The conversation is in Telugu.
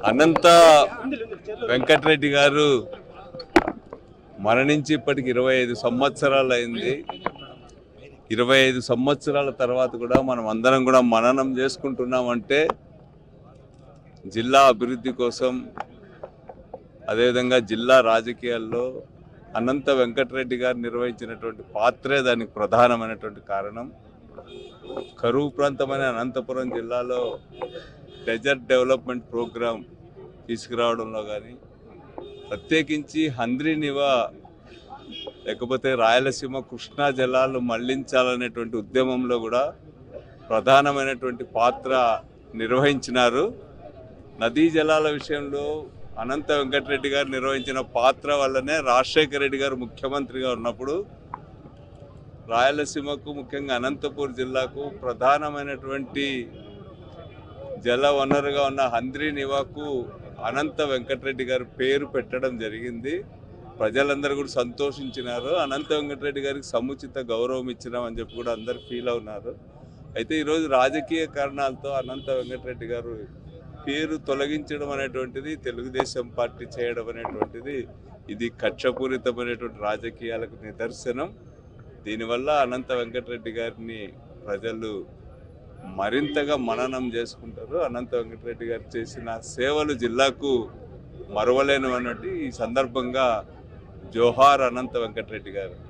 అనంత వెంకటరెడ్డి గారు మరణించి ఇప్పటికి 25 సంవత్సరాలు అయింది. 25 సంవత్సరాల తర్వాత కూడా మనం అందరం కూడా మననం చేసుకుంటున్నామంటే జిల్లా అభివృద్ధి కోసం, అదేవిధంగా జిల్లా రాజకీయాల్లో అనంత వెంకటరెడ్డి గారు నిర్వహించినటువంటి పాత్రే దానికి ప్రధానమైనటువంటి కారణం. కరువు ప్రాంతమైన అనంతపురం జిల్లాలో డెజర్ట్ డెవలప్మెంట్ ప్రోగ్రాం తీసుకురావడంలో కానీ, ప్రత్యేకించి హంద్రీనివా లేకపోతే రాయలసీమ కృష్ణా జలాలు మళ్లించాలనేటువంటి ఉద్యమంలో కూడా ప్రధానమైనటువంటి పాత్ర నిర్వహించినారు. నదీ జలాల విషయంలో అనంత వెంకటరెడ్డి గారు నిర్వహించిన పాత్ర వల్లనే రాజశేఖర రెడ్డి గారు ముఖ్యమంత్రిగా ఉన్నప్పుడు రాయలసీమకు, ముఖ్యంగా అనంతపూర్ జిల్లాకు ప్రధానమైనటువంటి జల వనరుగా ఉన్న హంద్రీనివాకు అనంత వెంకటరెడ్డి గారు పేరు పెట్టడం జరిగింది. ప్రజలందరూ కూడా సంతోషించినారు. అనంత వెంకటరెడ్డి గారికి సముచిత గౌరవం ఇచ్చినామని చెప్పి కూడా అందరు ఫీల్ అవున్నారు. అయితే ఈరోజు రాజకీయ కారణాలతో అనంత వెంకటరెడ్డి గారు పేరు తొలగించడం అనేటువంటిది, తెలుగుదేశం పార్టీ చేయడం అనేటువంటిది, ఇది కక్షపూరితమైనటువంటి రాజకీయాలకు నిదర్శనం. దీనివల్ల అనంత వెంకటరెడ్డి గారిని ప్రజలు మరింతగా మననం చేసుకుంటారు. అనంత వెంకటరెడ్డి గారు చేసిన సేవలు జిల్లాకు మరువలేనివన్నట్టు ఈ సందర్భంగా జోహార్ అనంత వెంకటరెడ్డి గారు.